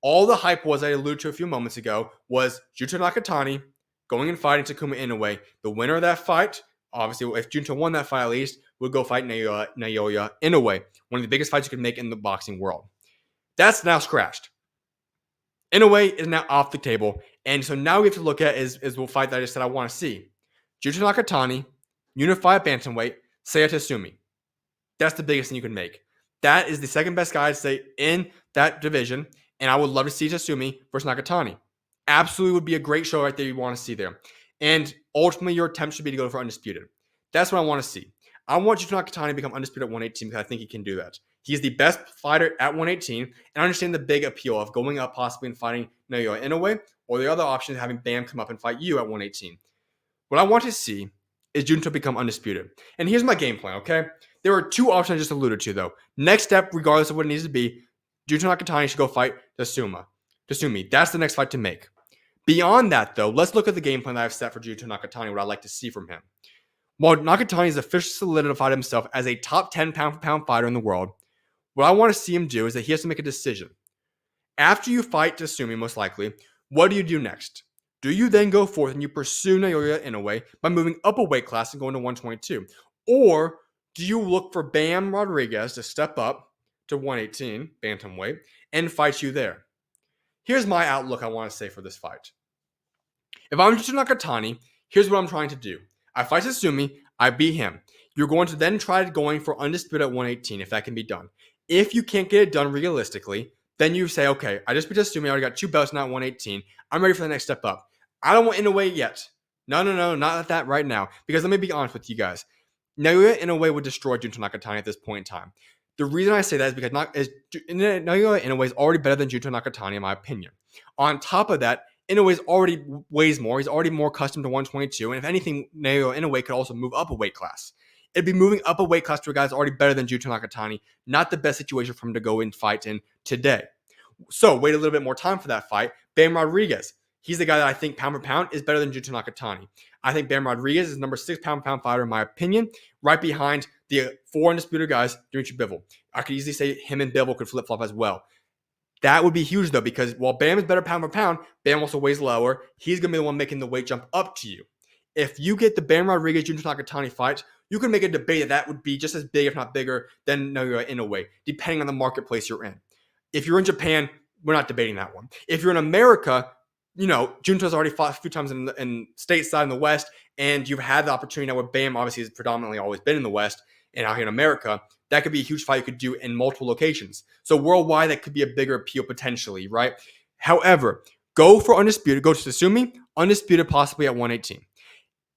All the hype was, I alluded to a few moments ago, was Junto Nakatani going and fighting Takuma Inoue. The winner of that fight, obviously, if Junto won that fight at least, would go fight Naoya Inoue, one of the biggest fights you could make in the boxing world. That's now scratched. Inoue is now off the table, and so now we have to look at is the fight that I just said I want to see. Junto Nakatani, unified bantamweight, Seiya Tsutsumi. That's the biggest thing you can make. That is the second best guy to say in that division, and I would love to see Tsutsumi versus Nakatani. Absolutely would be a great show right there you want to see there. And ultimately, your attempt should be to go for undisputed. That's what I want to see. I want Junto Nakatani to become undisputed at 118 because I think he can do that. He's the best fighter at 118, and I understand the big appeal of going up possibly and fighting Naoya Inoue, or the other option is having Bam come up and fight you at 118. What I want to see is Junto become undisputed. And here's my game plan, okay? There are two options I just alluded to, though. Next step, regardless of what it needs to be, Junto Nakatani should go fight Tsutsumi. That's the next fight to make. Beyond that, though, let's look at the game plan that I've set for Junto Nakatani, what I'd like to see from him. While Nakatani has officially solidified himself as a top 10 pound-for-pound fighter in the world, what I want to see him do is that he has to make a decision. After you fight Tsutsumi, most likely, what do you do next? Do you then go forth and you pursue Naoya Inoue by moving up a weight class and going to 122? Or do you look for Bam Rodriguez to step up to 118, bantamweight, and fight you there? Here's my outlook I want to say for this fight. If I'm Junto Nakatani, here's what I'm trying to do. I fight Tsutsumi, I beat him. You're going to then try going for undisputed at 118 if that can be done. If you can't get it done realistically, then you say, okay, I just beat Tsutsumi, I already got 2 belts now at 118. I'm ready for the next step up. I don't want Inoue yet. No, not that right now. Because let me be honest with you guys. Naoya Inoue would destroy Junto Nakatani at this point in time. The reason I say that is because Naoya Inoue is already better than Junto Nakatani in my opinion. On top of that, Inoue already weighs more. He's already more accustomed to 122. And if anything, Naoya Inoue could also move up a weight class. It'd be moving up a weight class to a guy that's already better than Junto Nakatani. Not the best situation for him to go and fight in today. So wait a little bit more time for that fight. Bam Rodriguez. He's the guy that I think pound for pound is better than Junto Nakatani. I think Bam Rodriguez is number 6 pound fighter in my opinion, right behind the 4 undisputed guys, Dimitri Bivol. I could easily say him and Bivol could flip-flop as well. That would be huge though, because while Bam is better pound for pound, Bam also weighs lower. He's going to be the one making the weight jump up to you. If you get the Bam Rodriguez Junto Nakatani fight, you can make a debate that would be just as big, if not bigger, than Naoya Inoue, depending on the marketplace you're in. If you're in Japan, we're not debating that one. If you're in America, Junto's already fought a few times in stateside in the West, and you've had the opportunity now where Bam obviously has predominantly always been in the West, and out here in America, that could be a huge fight you could do in multiple locations. So worldwide, that could be a bigger appeal potentially, right? However, go for undisputed. Go to Tsutsumi, undisputed possibly at 118.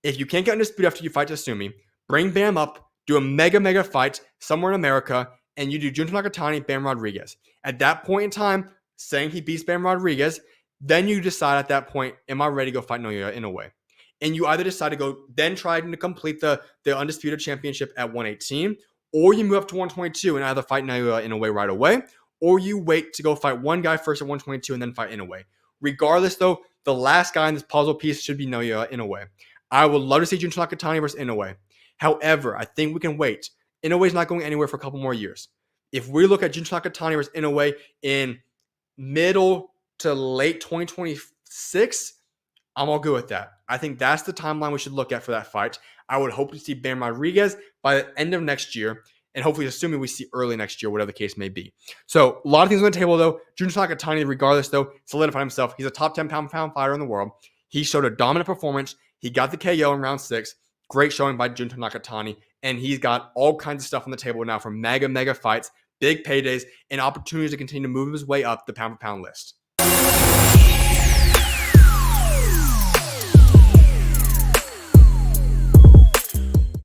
If you can't get undisputed after you fight Tsutsumi, bring Bam up, do a mega fight somewhere in America, and you do Junto Nakatani, Bam Rodriguez. At that point in time, saying he beats Bam Rodriguez, then you decide at that point, am I ready to go fight Naoya Inoue? And you either decide to go, then try to complete the undisputed championship at 118, or you move up to 122 and either fight Naoya Inoue right away, or you wait to go fight one guy first at 122 and then fight Inoue. Regardless, though, the last guy in this puzzle piece should be Naoya Inoue. I would love to see Junto Nakatani versus Inoue. However, I think we can wait. Inoue's not going anywhere for a couple more years. If we look at Junto Nakatani versus Inoue in middle to late 2026, I'm all good with that. I think that's the timeline we should look at for that fight. I would hope to see Bam Rodriguez by the end of next year, and hopefully assuming we see early next year, whatever the case may be. So a lot of things on the table, though. Junto Nakatani, regardless, though, solidified himself. He's a top 10 pound fighter in the world. He showed a dominant performance. He got the KO in round 6. Great showing by Junto Nakatani, and he's got all kinds of stuff on the table now for mega fights, big paydays, and opportunities to continue to move his way up the pound-for-pound list.